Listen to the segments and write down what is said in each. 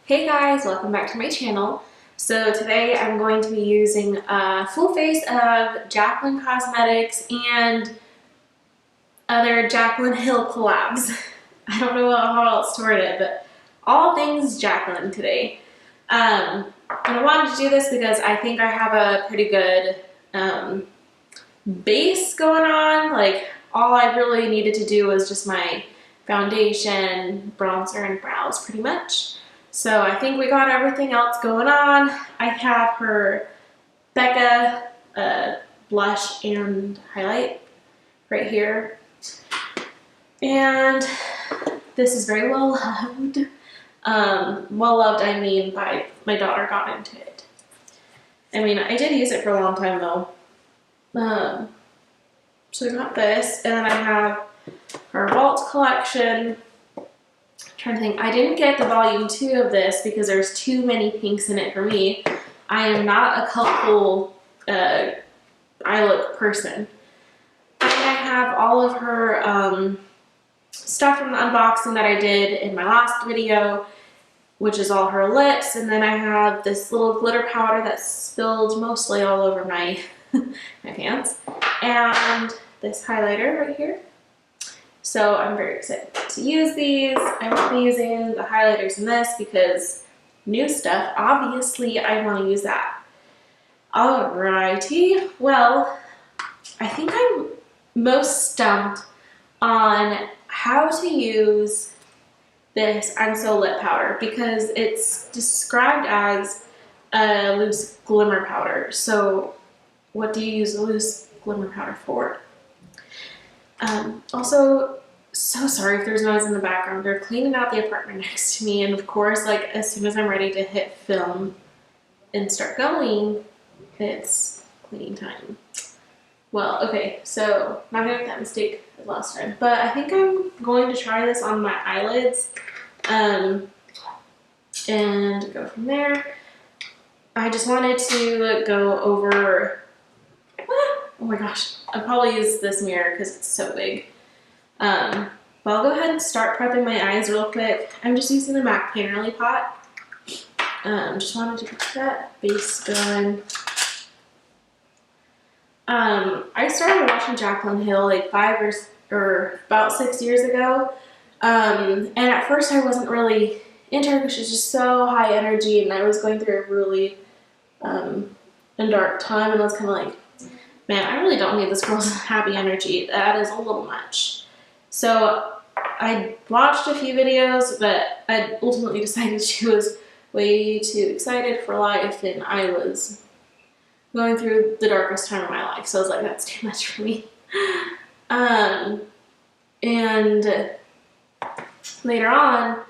Hey guys, welcome back to my channel. So today I'm going to be using a full face of Jaclyn Cosmetics and other Jaclyn Hill collabs. I don't know how else to word it, but all things Jaclyn today. And I wanted to do this because I think I have a pretty good base going on. Like, all I really needed to do was just my foundation, bronzer, and brows pretty much. So I think we got everything else going on. I have her Becca blush and highlight right here. And this is very well loved. Well loved, I mean, by my daughter got into it. I mean, I did use it for a long time though. So I got this, and then I have her Vault collection. Trying to think, I didn't get the volume 2 of this because there's too many pinks in it for me. I am not a colorful eye look person. And I have all of her stuff from the unboxing that I did in my last video, which is all her lips, and then I have this little glitter powder that spilled mostly all over my my pants, and this highlighter right here. So I'm very excited to use these. I won't be using the highlighters in this because new stuff, obviously I want to use that. Alrighty, well, I think I'm most stumped on how to use this I'm So Lit powder because it's described as a loose glimmer powder. So what do you use a loose glimmer powder for? Also, so sorry if there's noise in the background. They're cleaning out the apartment next to me, and of course, like, as soon as I'm ready to hit film and start going, it's cleaning time. Well, okay, so not gonna make that mistake last time, but I think I'm going to try this on my eyelids, and go from there. I just wanted to go over. Oh my gosh, I'll probably use this mirror because it's so big. But I'll go ahead and start prepping my eyes real quick. I'm just using the MAC Painterly pot. Just wanted to get that base going. I started watching Jaclyn Hill like 5 or about 6 years ago. And at first I wasn't really into her because she's just so high energy, and I was going through a really a dark time, and I was kind of like, man, I really don't need this girl's happy energy. That is a little much. So I watched a few videos, but I ultimately decided she was way too excited for life, and I was going through the darkest time of my life. So I was like, that's too much for me. And later on,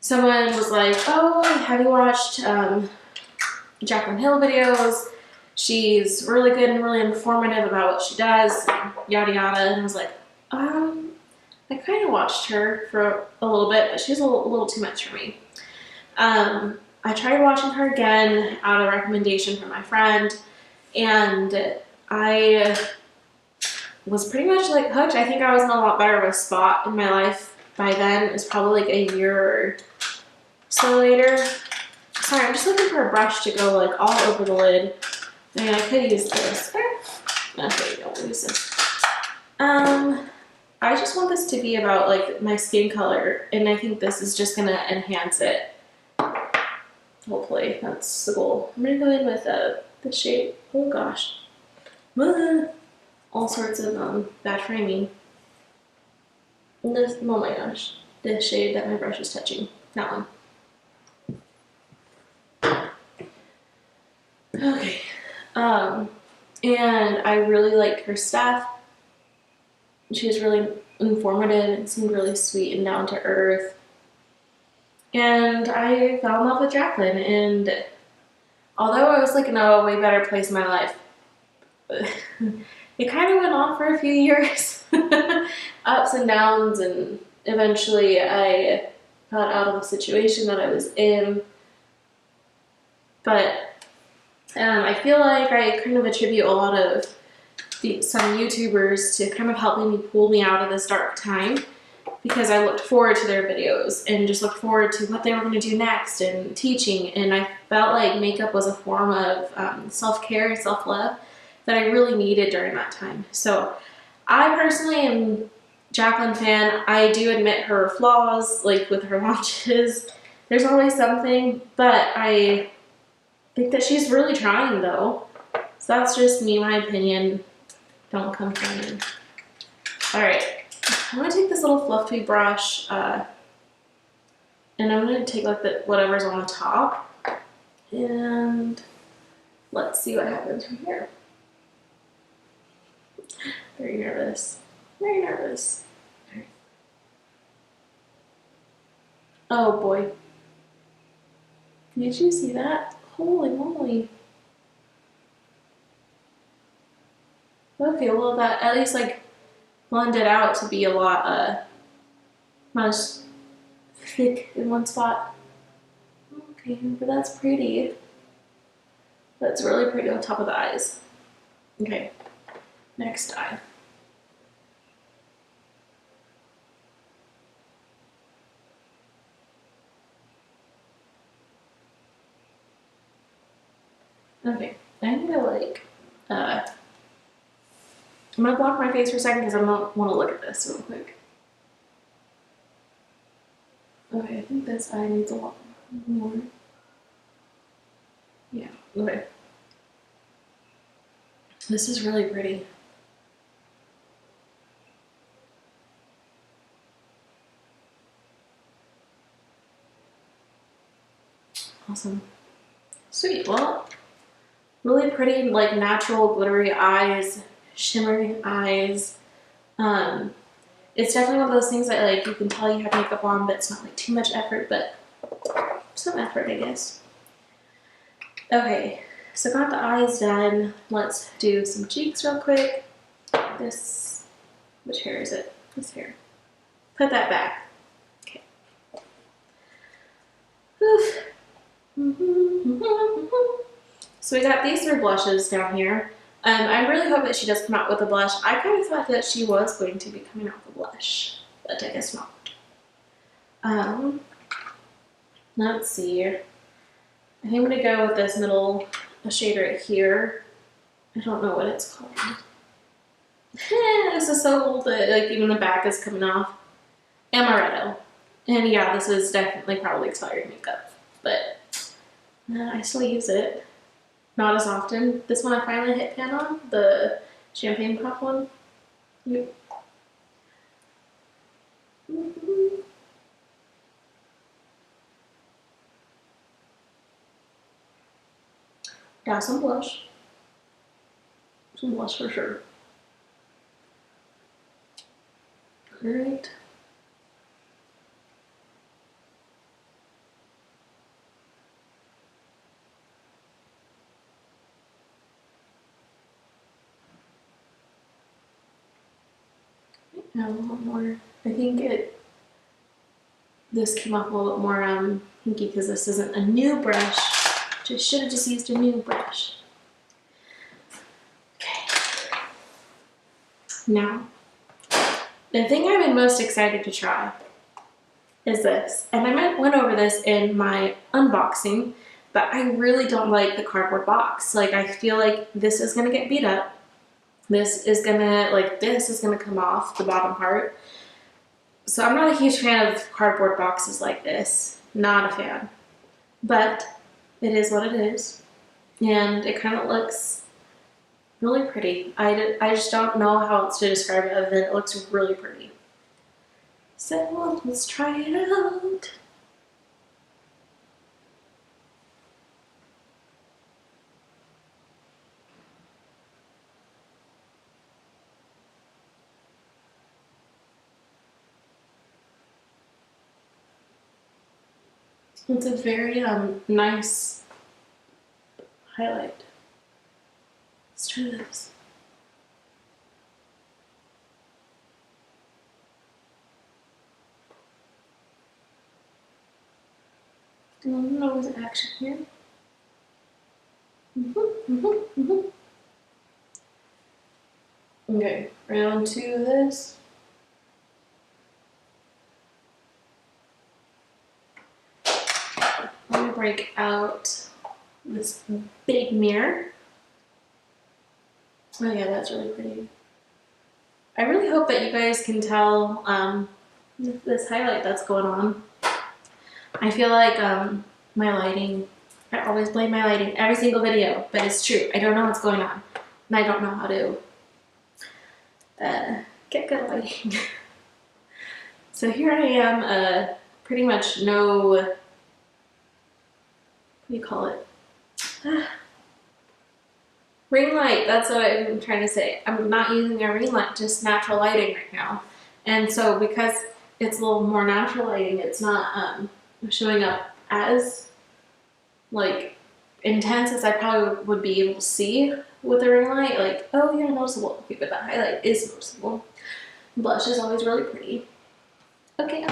someone was like, oh, have you watched Jaclyn Hill videos? She's really good and really informative about what she does, yada yada. And I was like, I kind of watched her for a little bit, but she's a little too much for me. I tried watching her again out of recommendation from my friend, and I was pretty much like hooked. I think I was in a lot better of a spot in my life by then. It was probably like a year or so later. Sorry, I'm just looking for a brush to go like all over the lid. I mean, I could use this. Okay, don't use this. I just want this to be about like my skin color, and I think this is just gonna enhance it. Hopefully, that's the goal. I'm gonna go in with the shade. Oh gosh, all sorts of bad framing. And this, oh my gosh, the shade that my brush is touching. That one. Okay. And I really liked her stuff. She was really informative and seemed really sweet and down to earth. And I fell in love with Jaclyn, and although I was like in a way better place in my life, it kind of went on for a few years. Ups and downs, and eventually I got out of the situation that I was in. But I feel like I kind of attribute a lot of some YouTubers to kind of helping me pull me out of this dark time. because I looked forward to their videos and just looked forward to what they were going to do next and teaching. And I felt like makeup was a form of self-care and self-love that I really needed during that time. So I personally am Jaclyn fan. I do admit her flaws, like with her launches. There's always something, but I think that she's really trying though. So that's just me, my opinion. Don't come for me. All right, I'm gonna take this little fluffy brush and I'm gonna take like whatever's on the top and let's see what happens from here. Very nervous, very nervous. Oh boy. Did you see that? Holy moly. Okay, well that at least like blended out to be a lot not as thick in one spot. Okay, but that's pretty. That's really pretty on top of the eyes. Okay, next eye. Okay, I'm gonna like, I'm gonna block my face for a second because I don't want to look at this real quick. Okay, I think this eye needs a lot more. Yeah, okay. This is really pretty. Awesome. Sweet, well, really pretty, like natural glittery eyes, shimmering eyes. It's definitely one of those things that like you can tell you have makeup on, but it's not like too much effort, but some effort, I guess. Okay, so got the eyes done. Let's do some cheeks real quick. This, which hair is it? This hair. Put that back. Okay. Oof. So we got these 3 blushes down here. I really hope that she does come out with a blush. I kind of thought that she was going to be coming out with a blush, but I guess not. Let's see. I think I'm gonna go with this middle shade right here. I don't know what it's called. This is so old that like even the back is coming off. Amaretto. And yeah, this is definitely probably expired makeup, but I still use it. Not as often. This one I finally hit pan on, the champagne pop one. Yep. Got some blush. Some blush for sure. Alright. Now a little more. I think this came off a little bit more hinky because this isn't a new brush. Just should have just used a new brush. Okay. Now, the thing I've been most excited to try is this. And I went over this in my unboxing, but I really don't like the cardboard box. Like I feel like this is gonna get beat up. This is gonna come off the bottom part. So I'm not a huge fan of cardboard boxes like this. Not a fan. But it is what it is. And it kind of looks really pretty. I just don't know how else to describe it other than it looks really pretty. So let's try it out. It's a very nice highlight. Let's try this. Nose action here. Okay, round 2 of this. break out this big mirror. Oh yeah, that's really pretty. I really hope that you guys can tell this highlight that's going on. I feel like my lighting, I always blame my lighting every single video, but it's true. I don't know what's going on, and I don't know how to get good lighting. So here I am, pretty much no, what do you call it? Ring light, that's what I'm trying to say. I'm not using a ring light, just natural lighting right now. And so because it's a little more natural lighting, it's not showing up as like intense as I probably would be able to see with a ring light. Like, oh yeah, noticeable. Okay, but that highlight is noticeable. Blush is always really pretty. Okay,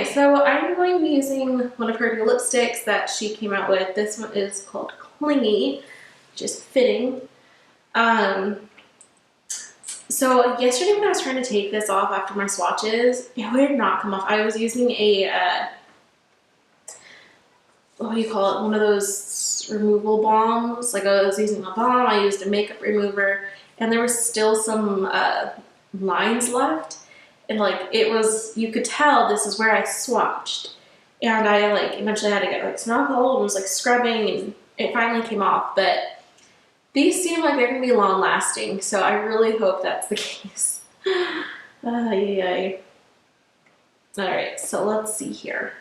so I'm going to be using one of her new lipsticks that she came out with. This one is called Clingy, which is fitting. So yesterday when I was trying to take this off after my swatches, it would not come off. I was using a, what do you call it? One of those removal balms. Like I was using a balm, I used a makeup remover, and there was still some lines left. And like it was, you could tell this is where I swatched. And I like eventually had to get like some alcohol and was like scrubbing, and it finally came off. But these seem like they're gonna be long lasting, so I really hope that's the case. Alright, so let's see here.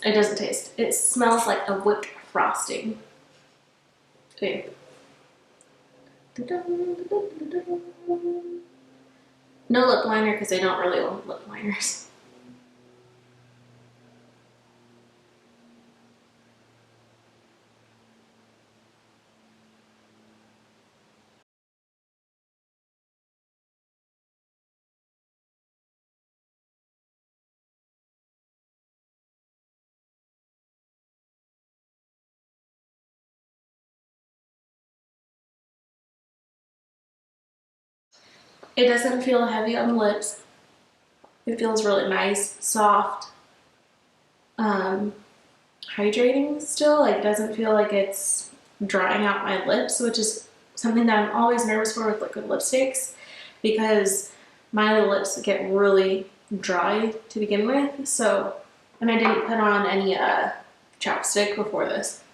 It doesn't taste. It smells like a whipped frosting. Okay. No lip liner because I don't really want lip liners. It doesn't feel heavy on the lips. It feels really nice, soft, hydrating still. Like it doesn't feel like it's drying out my lips, which is something that I'm always nervous for with liquid lipsticks because my lips get really dry to begin with. So, and I didn't put on any chapstick before this.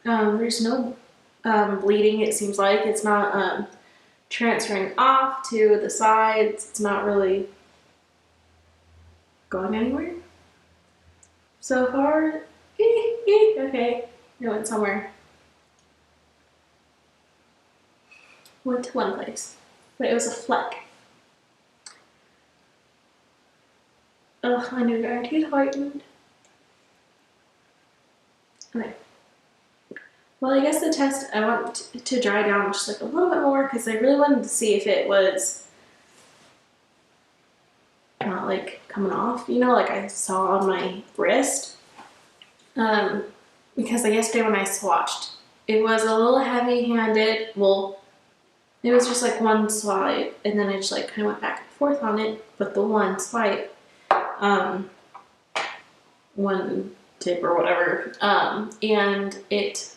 There's no bleeding, it seems like. It's not transferring off to the sides. It's not really going anywhere. So far, okay, it went somewhere. Went to one place, but it was a fleck. Ugh, I knew our teeth whitened. Okay. Well, I guess the test, I want to dry down just like a little bit more because I really wanted to see if it was not like coming off, you know, like I saw on my wrist. Because like yesterday when I swatched, it was a little heavy-handed. Well, it was just like one swipe, and then I just like kind of went back and forth on it, but the one swipe, one tip or whatever, and it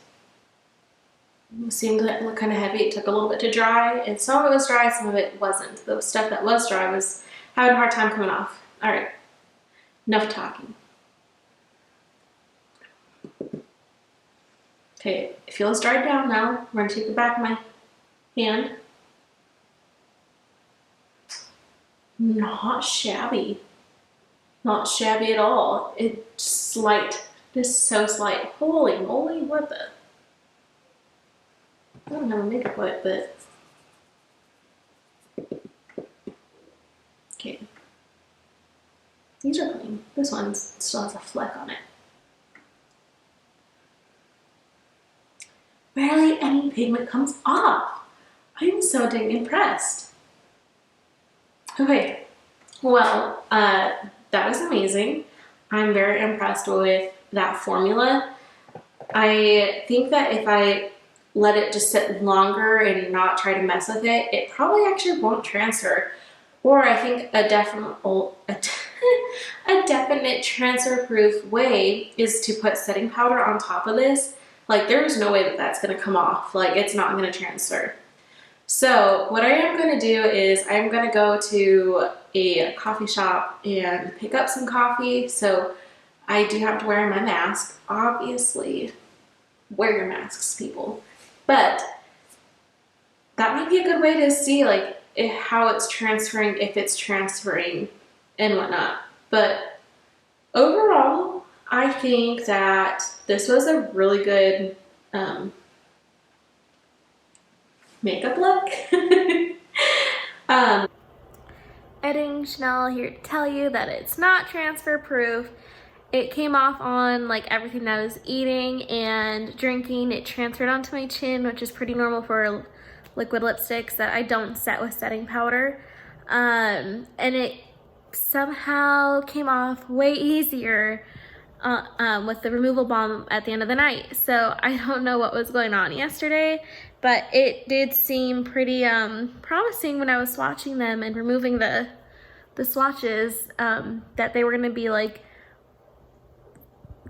seemed to look kind of heavy. It took a little bit to dry, and some of it was dry, some of it wasn't. The stuff that was dry was having a hard time coming off. All right, enough talking. Okay, it feels dried down now. We're gonna take the back of my hand. Not shabby. Not shabby at all. It's slight. Just so slight. Holy moly, what the? I don't have a makeup wipe, but okay. These are clean. This one still has a fleck on it. Barely any pigment comes off. I'm so dang impressed. Okay, well, that was amazing. I'm very impressed with that formula. I think that if I let it just sit longer and not try to mess with it, it probably actually won't transfer. Or I think a definite transfer-proof way is to put setting powder on top of this. Like, there's no way that that's going to come off. Like, it's not going to transfer. So what I am going to do is I'm going to go to a coffee shop and pick up some coffee. So I do have to wear my mask. Obviously, wear your masks, people. But that might be a good way to see, like, how it's transferring, if it's transferring, and whatnot. But overall, I think that this was a really good makeup look. Editing Chanel here to tell you that it's not transfer proof. It came off on like everything that I was eating and drinking. It transferred onto my chin, which is pretty normal for liquid lipsticks that I don't set with setting powder. And it somehow came off way easier with the removal balm at the end of the night. So I don't know what was going on yesterday, but it did seem pretty promising when I was swatching them and removing the swatches, that they were gonna be like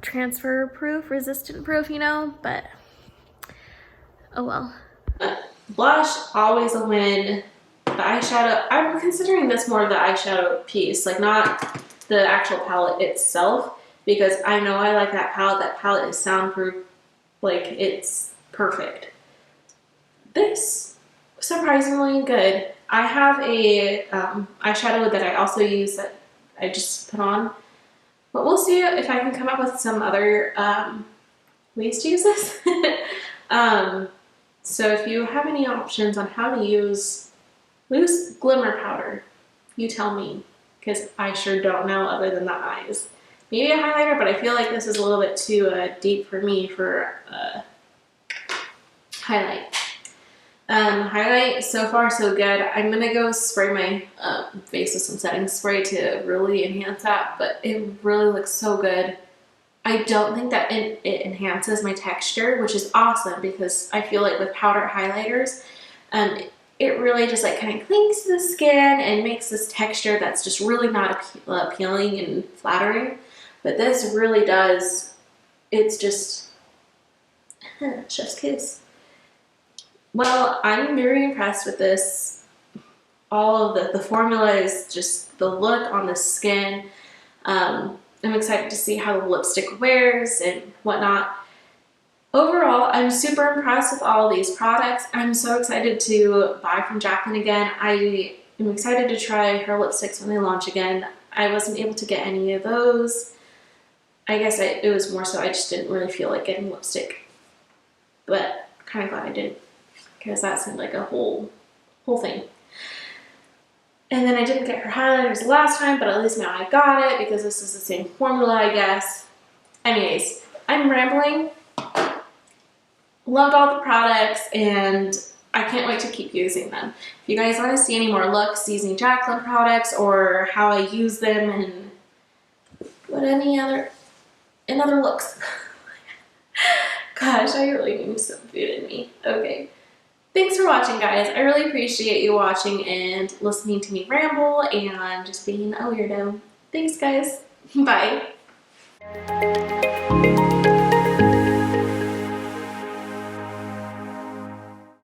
transfer proof, resistant proof, you know, but oh well. Blush, always a win. The eyeshadow, I'm considering this more of the eyeshadow piece, like not the actual palette itself, because I know I like that palette. That palette is soundproof, like it's perfect. This, surprisingly good. I have a eyeshadow that I also use that I just put on, but we'll see if I can come up with some other ways to use this. So if you have any options on how to use loose glimmer powder, you tell me, because I sure don't know other than the eyes. Maybe a highlighter, but I feel like this is a little bit too deep for me for highlight. Highlight, so far so good. I'm gonna go spray my face with some setting spray to really enhance that, but it really looks so good. I don't think that it enhances my texture, which is awesome, because I feel like with powder highlighters, it really just like kind of clings to the skin and makes this texture that's just really not appealing and flattering. But this really does, it's just, chef's kiss. Well, I'm very impressed with this. All of the formula is just the look on the skin. I'm excited to see how the lipstick wears and whatnot. Overall, I'm super impressed with all of these products. I'm so excited to buy from Jaclyn again. I am excited to try her lipsticks when they launch again. I wasn't able to get any of those. I guess it was more so I just didn't really feel like getting lipstick. But kind of glad I didn't, because that seemed like a whole thing. And then I didn't get her highlighters last time, but at least now I got it because this is the same formula, I guess. Anyways, I'm rambling. Loved all the products, and I can't wait to keep using them. If you guys want to see any more looks using Jaclyn products, or how I use them, and what any other looks. Gosh, I really need some food in me. Okay. Thanks for watching, guys. I really appreciate you watching and listening to me ramble and just being a weirdo. Thanks, guys. Bye.